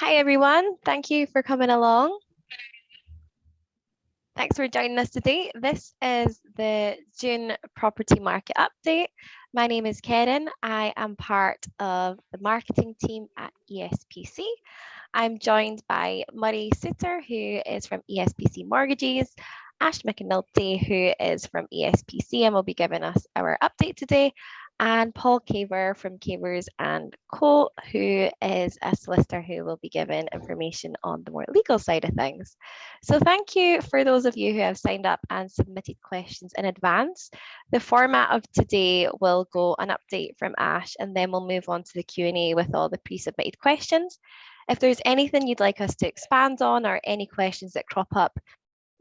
Hi everyone, thank you for coming along. Thanks for joining us today. This is the June property market update. My name is Karen. I am part of the marketing team at ESPC. I'm joined by Murray Suter, who is from ESPC Mortgages, Ash McInulty, who is from ESPC and will be giving us our update today, and Paul Caver from Cavers and Co, who is a solicitor who will be giving information on the more legal side of things. So thank you for those of you who have signed up and submitted questions in advance. The format of today will go an update from Ash, and then we'll move on to the Q&A with all the pre-submitted questions. If there's anything you'd like us to expand on or any questions that crop up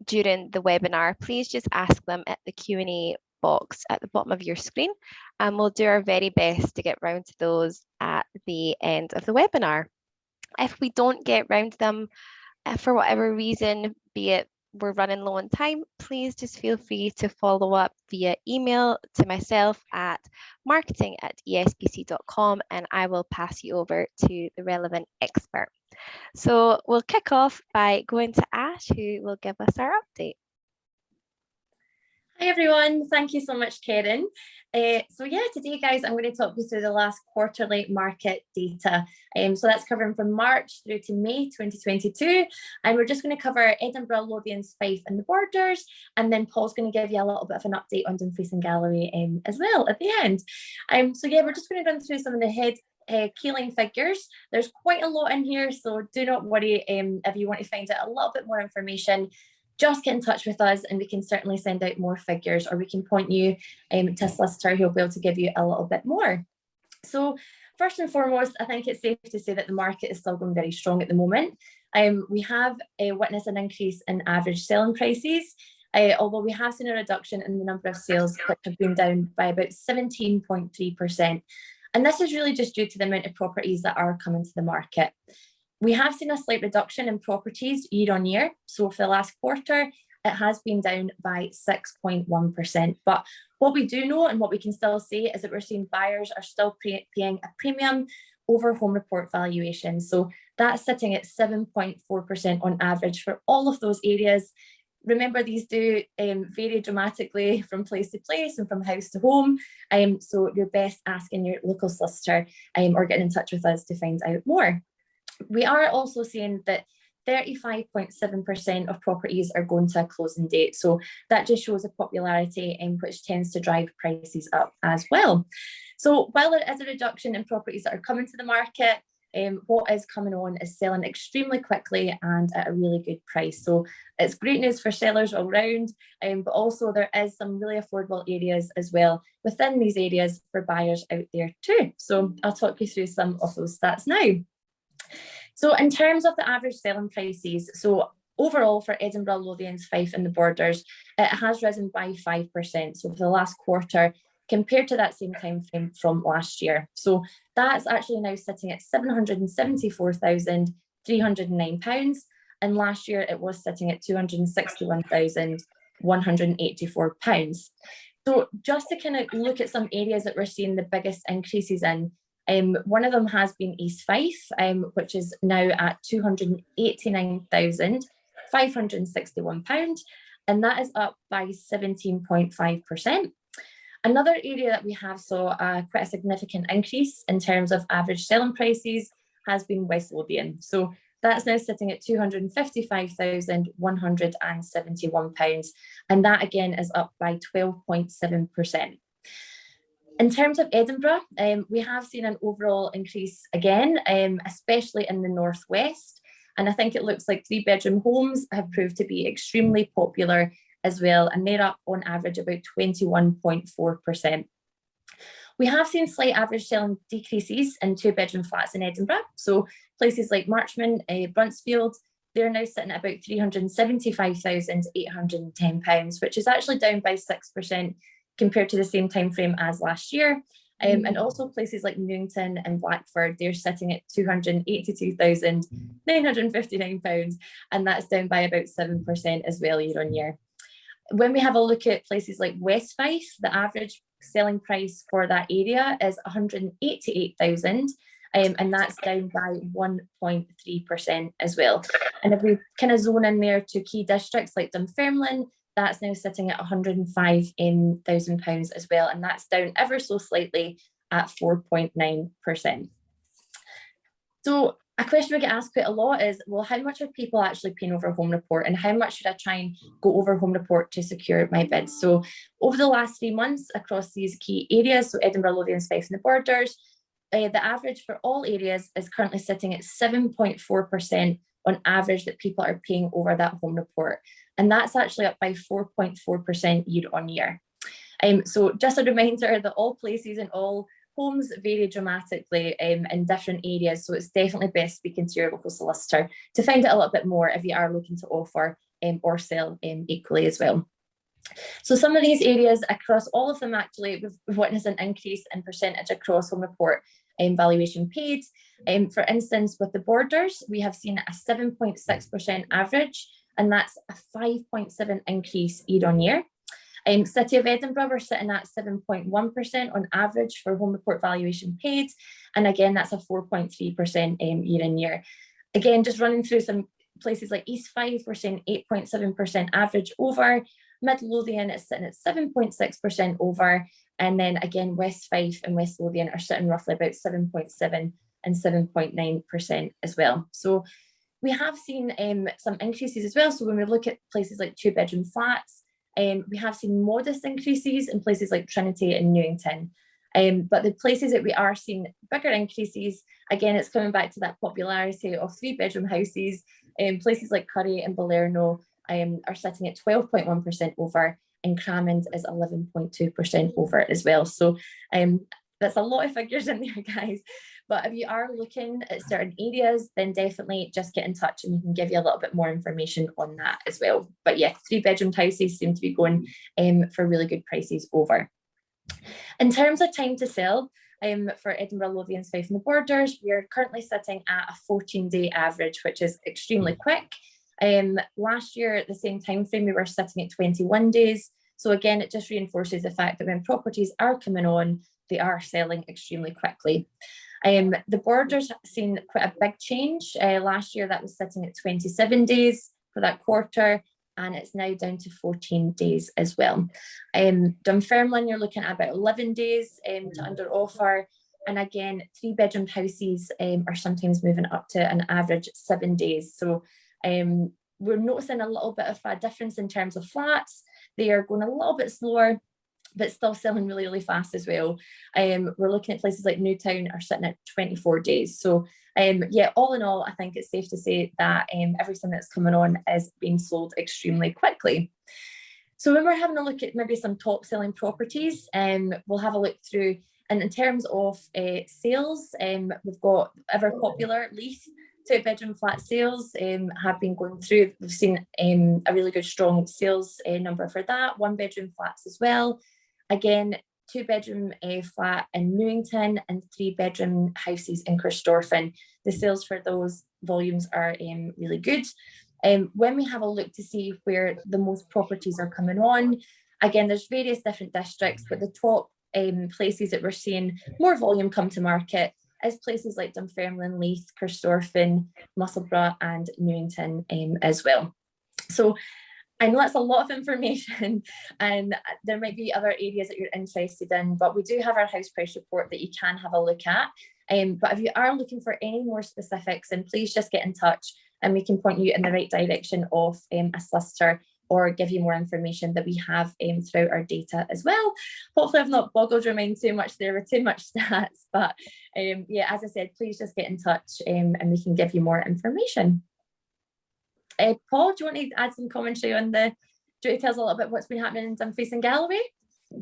during the webinar, please just ask them at the Q&A box at the bottom of your screen, and we'll do our very best to get round to those at the end of the webinar. If we don't get round to them for whatever reason, be it we're running low on time, please just feel free to follow up via email to myself at marketing@espc.com, and I will pass you over to the relevant expert. So we'll kick off by going to Ash, who will give us our update. Hi everyone, thank you so much, Karen. Today guys, I'm going to talk you through the last quarterly market data. So that's covering from March through to May 2022. And we're just going to cover Edinburgh, Lothians, Fife and the Borders. And then Paul's going to give you a little bit of an update on Dumfries and Galloway as well at the end. We're just going to run through some of the keyline figures. There's quite a lot in here, so do not worry if you want to find out a little bit more information. Just get in touch with us and we can certainly send out more figures, or we can point you to a solicitor who will be able to give you a little bit more. So first and foremost, I think it's safe to say that the market is still going very strong at the moment. We have witnessed an increase in average selling prices, although we have seen a reduction in the number of sales, which have been down by about 17.3%. And this is really just due to the amount of properties that are coming to the market. We have seen a slight reduction in properties year on year. So for the last quarter, it has been down by 6.1%. But what we do know and what we can still say is that we're seeing buyers are still paying a premium over home report valuation. So that's sitting at 7.4% on average for all of those areas. Remember, these do vary dramatically from place to place and from house to home. So you're best asking your local solicitor or getting in touch with us to find out more. We are also seeing that 35.7% of properties are going to a closing date. So that just shows a popularity which tends to drive prices up as well. So while there is a reduction in properties that are coming to the market, what is coming on is selling extremely quickly and at a really good price. So it's great news for sellers all round, but also there is some really affordable areas as well within these areas for buyers out there too. So I'll talk you through some of those stats now. So in terms of the average selling prices, so overall for Edinburgh, Lothians, Fife and the Borders, it has risen by 5%. So for the last quarter, compared to that same time frame from last year. So that's actually now sitting at £774,309. And last year it was sitting at £261,184. So just to kind of look at some areas that we're seeing the biggest increases in, one of them has been East Fife, which is now at £289,561, and that is up by 17.5%. Another area that we have saw quite a significant increase in terms of average selling prices has been West Lothian. So that's now sitting at £255,171, and that again is up by 12.7%. In terms of Edinburgh, we have seen an overall increase again, especially in the northwest. And I think it looks like 3-bedroom homes have proved to be extremely popular as well. And they're up on average about 21.4%. We have seen slight average selling decreases in 2-bedroom flats in Edinburgh. So places like Marchman, Bruntsfield, they're now sitting at about £375,810, which is actually down by 6% compared to the same time frame as last year. And also places like Newington and Blackford, they're sitting at £282,959, and that's down by about 7% as well year on year. When we have a look at places like West Fife, the average selling price for that area is £188,000, and that's down by 1.3% as well. And if we kind of zone in there to key districts like Dunfermline, that's now sitting at £105,000 as well, and that's down ever so slightly at 4.9%. So a question we get asked quite a lot is, well, how much are people actually paying over home report, and how much should I try and go over home report to secure my bids? So over the last 3 months across these key areas, so Edinburgh, Lothians, Fife and the Borders, the average for all areas is currently sitting at 7.4% on average that people are paying over that home report. And that's actually up by 4.4% year on year. So just a reminder that all places and all homes vary dramatically in different areas. So it's definitely best speaking to your local solicitor to find out a little bit more if you are looking to offer or sell equally as well. So some of these areas across all of them, actually, we've witnessed an increase in percentage across home report valuation paid. For instance, with the Borders, we have seen a 7.6% average, and that's a 5.7 increase year on year. City of Edinburgh, we're sitting at 7.1% on average for home report valuation paid. And again, that's a 4.3% year on year. Again, just running through some places like East Fife, we're seeing 8.7% average over. Mid Lothian is sitting at 7.6% over. And then again, West Fife and West Lothian are sitting roughly about 7.7 and 7.9% as well. So we have seen some increases as well. So when we look at places like 2-bedroom flats, we have seen modest increases in places like Trinity and Newington. But the places that we are seeing bigger increases, again, it's coming back to that popularity of 3-bedroom houses. Places like Curry and Balerno are sitting at 12.1% over, and Cramond is 11.2% over as well. So that's a lot of figures in there, guys. But if you are looking at certain areas, then definitely just get in touch and we can give you a little bit more information on that as well. But yeah, 3-bedroom houses seem to be going for really good prices over. In terms of time to sell, for Edinburgh, Lothians, Fife and the Borders, we are currently sitting at a 14-day average, which is extremely quick. Last year at the same time frame, we were sitting at 21 days. So again, it just reinforces the fact that when properties are coming on, they are selling extremely quickly. The Borders have seen quite a big change. Last year that was sitting at 27 days for that quarter, and it's now down to 14 days as well. Dunfermline, you're looking at about 11 days to under offer. And again, 3-bedroom houses are sometimes moving up to an average 7 days. So we're noticing a little bit of a difference in terms of flats. They are going a little bit slower, but still selling really, really fast as well. We're looking at places like Newtown are sitting at 24 days. So yeah, all in all, I think it's safe to say that everything that's coming on is being sold extremely quickly. So when we're having a look at maybe some top selling properties, we'll have a look through, and in terms of sales, we've got ever popular Leith 2-bedroom flat sales have been going through. We've seen a really good strong sales number for that. 1-bedroom flats as well. Again, 2-bedroom flat in Newington and 3-bedroom houses in Corstorphine. The sales for those volumes are really good. When we have a look to see where the most properties are coming on, again, there's various different districts, but the top places that we're seeing more volume come to market is places like Dunfermline, Leith, Corstorphine, Musselburgh and Newington as well. So I know that's a lot of information and there might be other areas that you're interested in, but we do have our house price report that you can have a look at. But if you are looking for any more specifics, then please just get in touch and we can point you in the right direction of a solicitor or give you more information that we have throughout our data as well. Hopefully I've not boggled your mind too much there with too much stats, but yeah, as I said, please just get in touch and we can give you more information. Paul, do you want to add some commentary on do you want to tell us a little bit what's been happening in Dumfries and Galloway?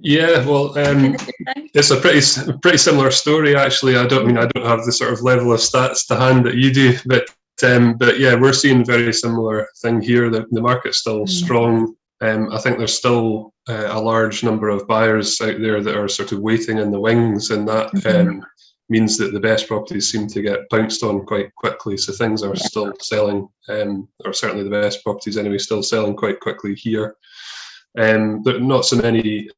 Yeah, well, it's a pretty similar story actually. I don't have the sort of level of stats to hand that you do, but yeah, we're seeing a very similar thing here. The market's still strong. I think there's still a large number of buyers out there that are sort of waiting in the wings, and that means that the best properties seem to get bounced on quite quickly. So things are still selling, or certainly the best properties anyway, still selling quite quickly here. There are not so many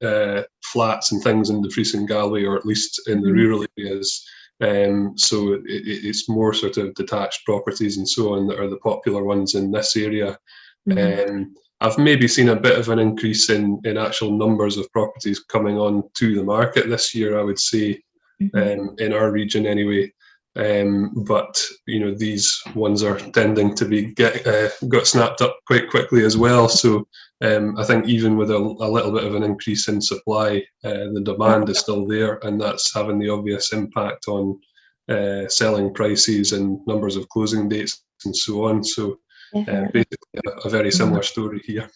flats and things in Dumfries and Galway, or at least in the rural areas. So it's more sort of detached properties and so on that are the popular ones in this area. I've maybe seen a bit of an increase in actual numbers of properties coming on to the market this year, I would say, in our region anyway. But these ones are tending to be got snapped up quite quickly as well. So I think even with a little bit of an increase in supply, the demand is still there, and that's having the obvious impact on selling prices and numbers of closing dates and so on. So basically a very similar story here.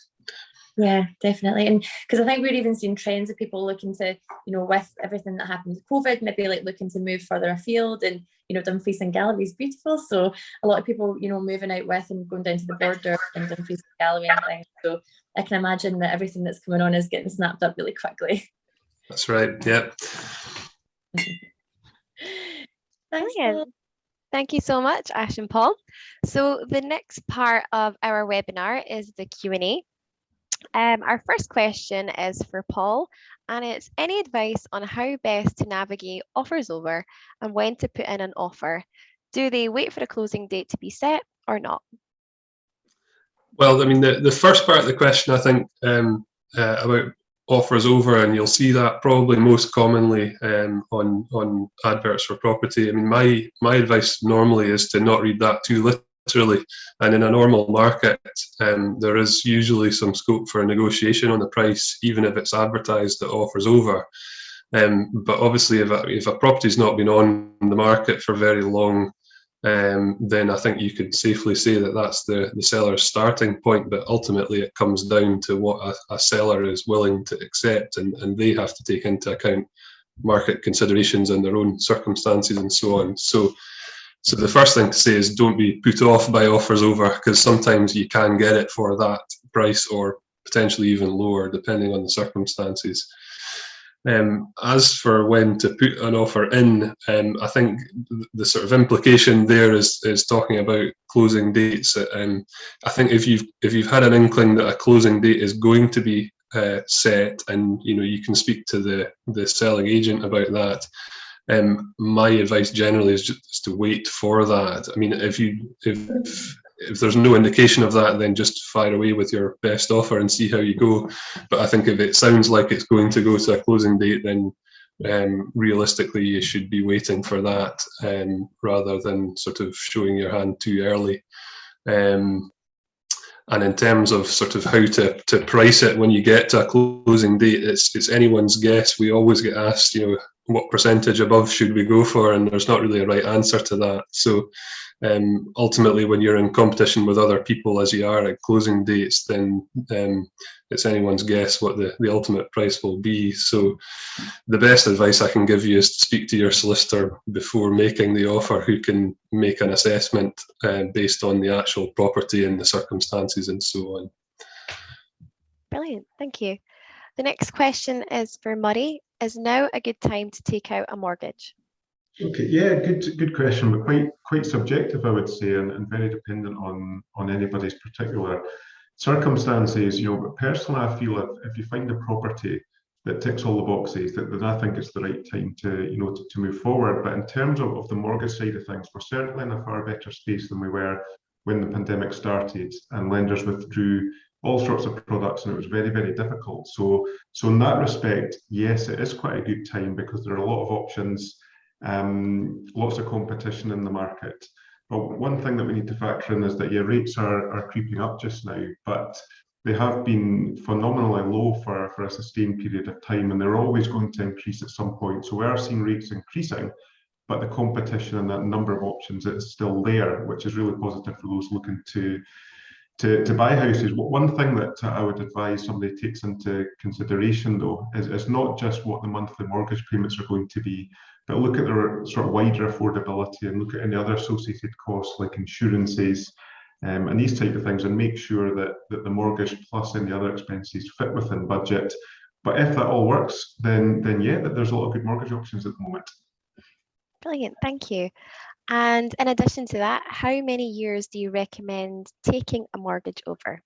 Yeah, definitely. And because I think we're even seeing trends of people looking to, with everything that happened with COVID, maybe like looking to move further afield. And, Dumfries and Galloway is beautiful. So a lot of people, moving out with and going down to the border and Dumfries and Galloway and things. So I can imagine that everything that's coming on is getting snapped up really quickly. That's right. Yeah. Thanks, Brilliant. Thank you so much, Ash and Paul. So the next part of our webinar is the Q&A. Our first question is for Paul, and it's any advice on how best to navigate offers over and when to put in an offer? Do they wait for a closing date to be set or not? Well, I mean, the first part of the question, I think, about offers over, and you'll see that probably most commonly on adverts for property. I mean, my advice normally is to not read that too literally. And in a normal market, there is usually some scope for a negotiation on the price, even if it's advertised that offers over. But obviously, if a property's not been on the market for very long, then I think you could safely say that that's the seller's starting point. But ultimately, it comes down to what a seller is willing to accept, and they have to take into account market considerations and their own circumstances and so on. So the first thing to say is don't be put off by offers over, because sometimes you can get it for that price or potentially even lower, depending on the circumstances. As for when to put an offer in, I think the sort of implication there is talking about closing dates. I think if you've had an inkling that a closing date is going to be set, and you can speak to the selling agent about that. My advice generally is just to wait for that. I mean, if there's no indication of that, then just fire away with your best offer and see how you go. But I think if it sounds like it's going to go to a closing date, then realistically you should be waiting for that, rather than sort of showing your hand too early. And in terms of sort of how to price it when you get to a closing date, it's anyone's guess. We always get asked, what percentage above should we go for, and there's not really a right answer to that. So ultimately, when you're in competition with other people, as you are at closing dates, then it's anyone's guess what the ultimate price will be. So the best advice I can give you is to speak to your solicitor before making the offer, who can make an assessment based on the actual property and the circumstances and so on. Brilliant, thank you. The next question is for Murray. Is now a good time to take out a mortgage? Okay, yeah, good question, but quite subjective, I would say, and very dependent on anybody's particular circumstances. But personally, I feel if you find a property that ticks all the boxes, then I think it's the right time to move forward. But in terms of the mortgage side of things, we're certainly in a far better space than we were when the pandemic started, and lenders withdrew all sorts of products, and it was very, very difficult. So in that respect, yes, it is quite a good time, because there are a lot of options, lots of competition in the market. But one thing that we need to factor in is that rates are creeping up just now, but they have been phenomenally low for a sustained period of time, and they're always going to increase at some point. So we are seeing rates increasing, but the competition and that number of options is still there, which is really positive for those looking to buy houses. One thing that I would advise somebody takes into consideration, though, is not just what the monthly mortgage payments are going to be, but look at their sort of wider affordability and look at any other associated costs like insurances and these type of things, and make sure that the mortgage plus any other expenses fit within budget. But if that all works, then yeah, that there's a lot of good mortgage options at the moment. Brilliant, thank you. And in addition to that, how many years do you recommend taking a mortgage over?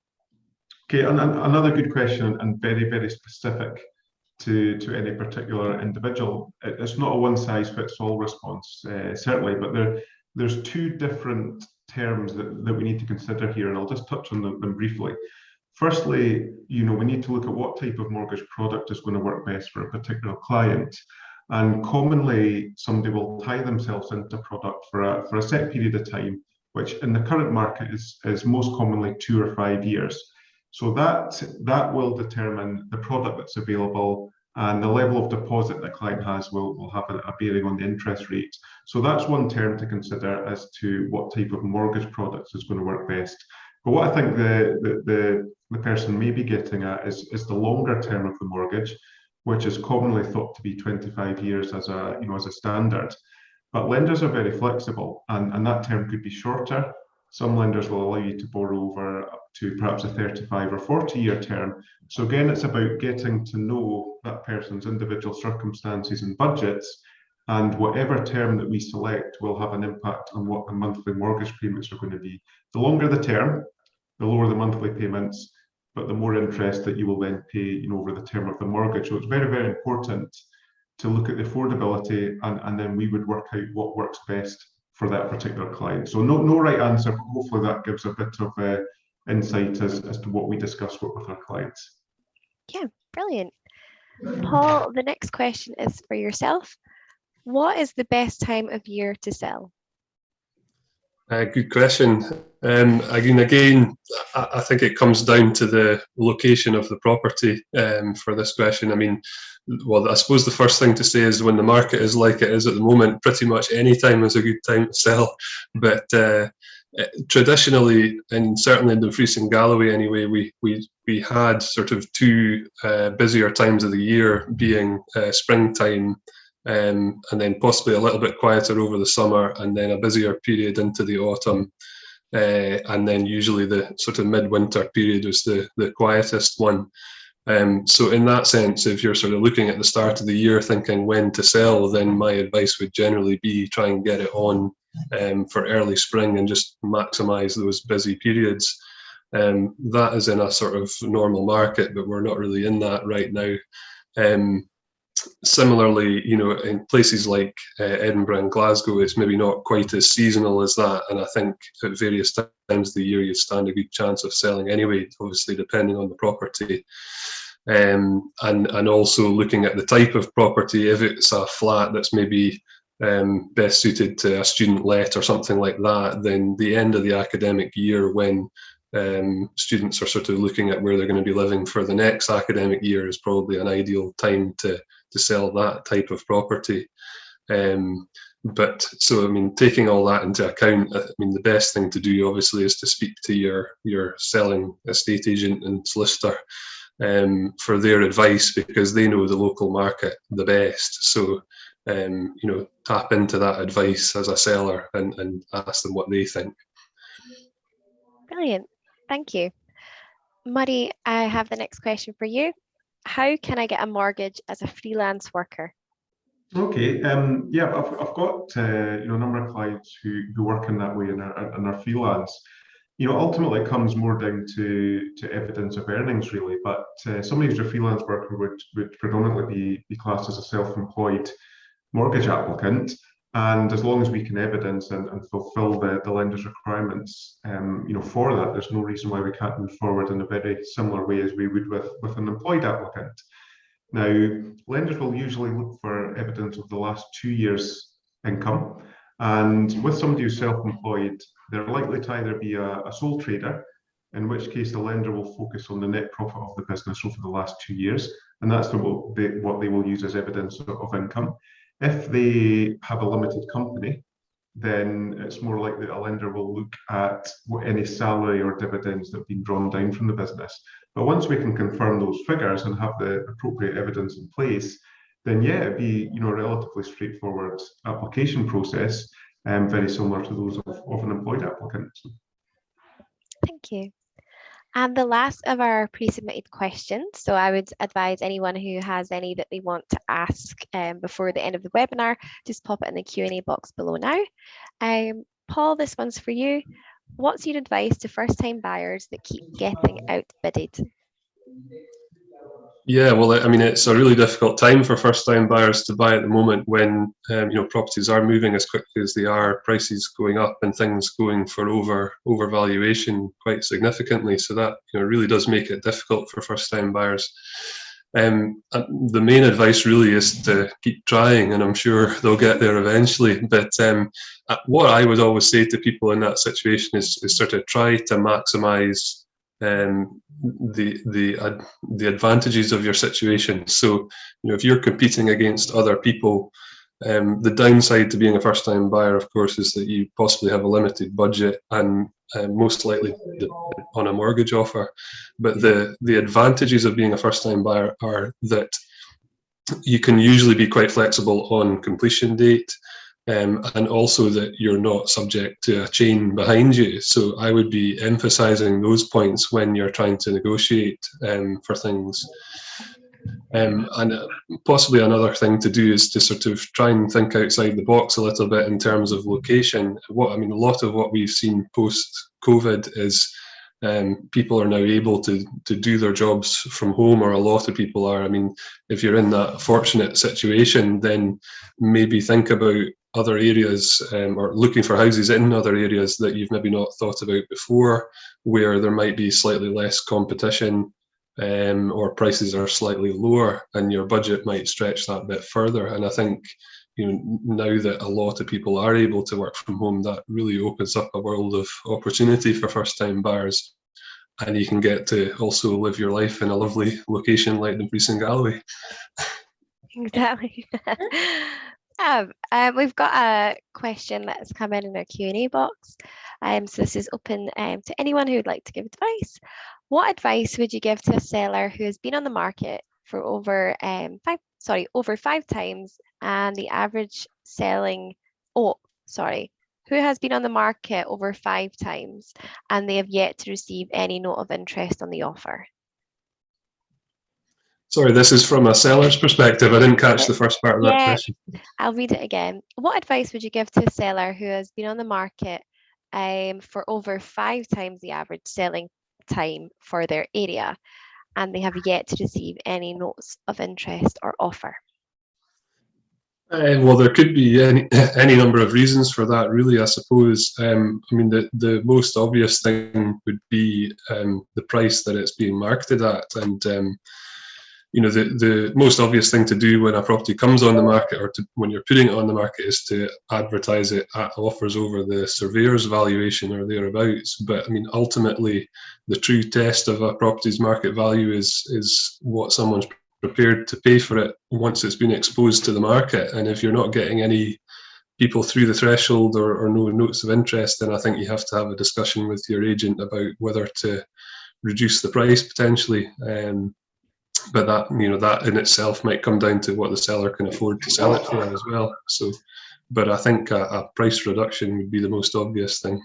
Okay, and another good question, and very, very specific. to any particular individual. It's not a one-size-fits-all response, certainly, but there's two different terms that we need to consider here, and I'll just touch on them briefly. Firstly, we need to look at what type of mortgage product is going to work best for a particular client. And commonly, somebody will tie themselves into a product for a set period of time, which in the current market is most commonly 2 or 5 years. So that will determine the product that's available, and the level of deposit the client has will have a bearing on the interest rate. So that's one term to consider as to what type of mortgage products is going to work best. But what I think the person may be getting at is the longer term of the mortgage, which is commonly thought to be 25 years as a standard. But lenders are very flexible, and that term could be shorter. Some lenders will allow you to borrow over up to perhaps a 35 or 40-year term. So again, it's about getting to know that person's individual circumstances and budgets, and whatever term that we select will have an impact on what the monthly mortgage payments are going to be. The longer the term, the lower the monthly payments, but the more interest that you will then pay over the term of the mortgage. So it's very, very important to look at the affordability, and then we would work out what works best for that particular client. So no right answer, but hopefully that gives a bit of insight as to what we discuss with our clients. Yeah, brilliant. Paul, the next question is for yourself. What is the best time of year to sell? Good question. Again, I think it comes down to the location of the property for this question. I mean, well, I suppose the first thing to say is when the market is like it is at the moment, pretty much any time is a good time to sell. But traditionally, and certainly in Dumfries and Galloway anyway, we had sort of two busier times of the year, being springtime, and then possibly a little bit quieter over the summer, and then a busier period into the autumn, and then usually the sort of midwinter period was the quietest one. So in that sense, if you're sort of looking at the start of the year thinking when to sell, then my advice would generally be try and get it on for early spring and just maximise those busy periods. That is in a sort of normal market, but we're not really in that right now. Similarly, in places like Edinburgh and Glasgow, it's maybe not quite as seasonal as that, and I think at various times of the year you stand a good chance of selling anyway, obviously depending on the property. And also looking at the type of property. If it's a flat that's maybe best suited to a student let or something like that, then the end of the academic year, when students are sort of looking at where they're going to be living for the next academic year, is probably an ideal time to sell that type of property. But so, I mean, taking all that into account, I mean, the best thing to do obviously is to speak to your selling estate agent and solicitor for their advice, because they know the local market the best. So, tap into that advice as a seller and ask them what they think. Brilliant. Thank you. Murray, I have the next question for you. How can I get a mortgage as a freelance worker? Okay, yeah, I've got a number of clients who work in that way and are freelance. Ultimately it comes more down to evidence of earnings really, but somebody who's a freelance worker would predominantly be classed as a self-employed mortgage applicant. And as long as we can evidence and fulfill the lender's requirements, for that, there's no reason why we can't move forward in a very similar way as we would with an employed applicant. Now, lenders will usually look for evidence of the last 2 years' income. And with somebody who's self-employed, they're likely to either be a sole trader, in which case the lender will focus on the net profit of the business over the last 2 years. And that's what they will use as evidence of income. If they have a limited company, then it's more likely that a lender will look at any salary or dividends that have been drawn down from the business. But once we can confirm those figures and have the appropriate evidence in place, then yeah, it'd be a relatively straightforward application process, very similar to those of an employed applicant. Thank you. And the last of our pre-submitted questions, so I would advise anyone who has any that they want to ask before the end of the webinar, just pop it in the Q&A box below now. Paul, this one's for you. What's your advice to first-time buyers that keep getting outbidded? Yeah, well, I mean, it's a really difficult time for first-time buyers to buy at the moment when properties are moving as quickly as they are, prices going up, and things going for overvaluation quite significantly. So that really does make it difficult for first-time buyers. The main advice really is to keep trying, and I'm sure they'll get there eventually. But what I would always say to people in that situation is sort of try to maximise the advantages of your situation. So if you're competing against other people, the downside to being a first-time buyer, of course, is that you possibly have a limited budget and most likely on a mortgage offer. But the advantages of being a first-time buyer are that you can usually be quite flexible on completion date. And also that you're not subject to a chain behind you. So I would be emphasising those points when you're trying to negotiate for things. And possibly another thing to do is to sort of try and think outside the box a little bit in terms of location. A lot of what we've seen post-COVID is people are now able to do their jobs from home, or a lot of people are. I mean, if you're in that fortunate situation, then maybe think about other areas or looking for houses in other areas that you've maybe not thought about before, where there might be slightly less competition or prices are slightly lower, and your budget might stretch that bit further. And I think now that a lot of people are able to work from home, that really opens up a world of opportunity for first-time buyers, and you can get to also live your life in a lovely location like the Breese and Galloway. Exactly. We've got a question that's come in our Q&A box. So this is open to anyone who would like to give advice. What advice would you give to a seller who has been on the market for over 5 times, and the average selling? Who has been on the market over 5 times and they have yet to receive any note of interest on the offer? Sorry, this is from a seller's perspective. I didn't catch the first part of that question. I'll read it again. What advice would you give to a seller who has been on the market for over 5 times the average selling time for their area, and they have yet to receive any notes of interest or offer? Well, there could be any number of reasons for that, really, I suppose. The most obvious thing would be the price that it's being marketed at. And the most obvious thing to do when a property comes on the market, or when you're putting it on the market, is to advertise it at offers over the surveyor's valuation or thereabouts. But ultimately, the true test of a property's market value is what someone's prepared to pay for it once it's been exposed to the market. And if you're not getting any people through the threshold or no notes of interest, then I think you have to have a discussion with your agent about whether to reduce the price potentially. But that in itself might come down to what the seller can afford to sell it for as well. So, but I think a price reduction would be the most obvious thing.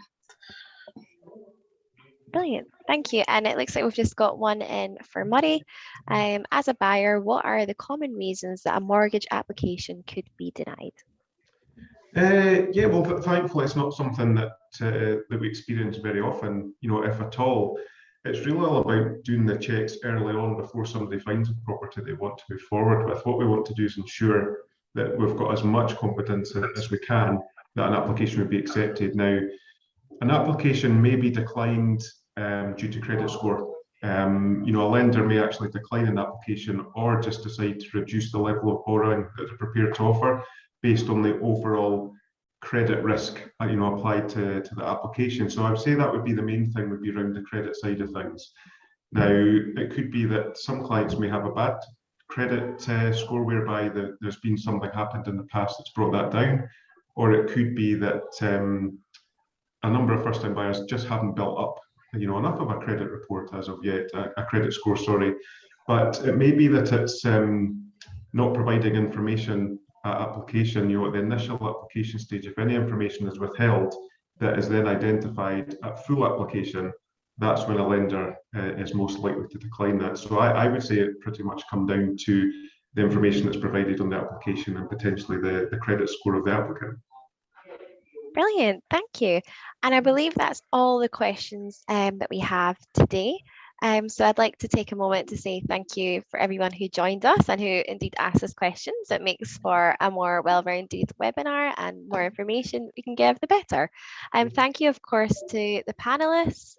Brilliant, thank you. And it looks like we've just got one in for Murray. As a buyer, what are the common reasons that a mortgage application could be denied? Well, thankfully, it's not something that we experience very often, if at all. It's really all about doing the checks early on before somebody finds a property they want to move forward with. What we want to do is ensure that we've got as much confidence as we can that an application would be accepted. Now, an application may be declined due to credit score. A lender may actually decline an application or just decide to reduce the level of borrowing that they're prepared to offer based on the overall credit risk applied to the application. So I would say that would be the main thing, would be around the credit side of things. Now, it could be that some clients may have a bad credit score whereby there's been something happened in the past that's brought that down, or it could be that a number of first-time buyers just haven't built up enough of a credit report as of yet, a credit score, sorry. But it may be that it's not providing information at application, at the initial application stage. If any information is withheld that is then identified at full application, that's when a lender is most likely to decline that. So I would say it pretty much come down to the information that's provided on the application and potentially the credit score of the applicant. Brilliant, thank you. And I believe that's all the questions that we have today. So I'd like to take a moment to say thank you for everyone who joined us and who indeed asked us questions. It makes for a more well-rounded webinar, and more information we can give, the better. Thank you, of course, to the panelists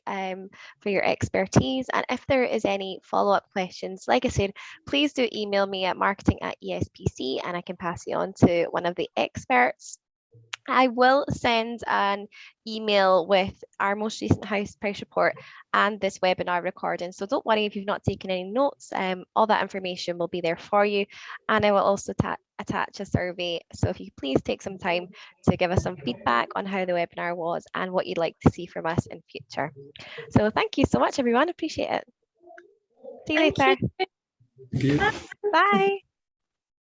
for your expertise. And if there is any follow-up questions, like I said, please do email me at marketing@ESPC and I can pass you on to one of the experts. I will send an email with our most recent house price report and this webinar recording. So don't worry if you've not taken any notes. All that information will be there for you. And I will also attach a survey. So if you please take some time to give us some feedback on how the webinar was and what you'd like to see from us in future. So thank you so much, everyone. Appreciate it. See you later. Thank you. Bye.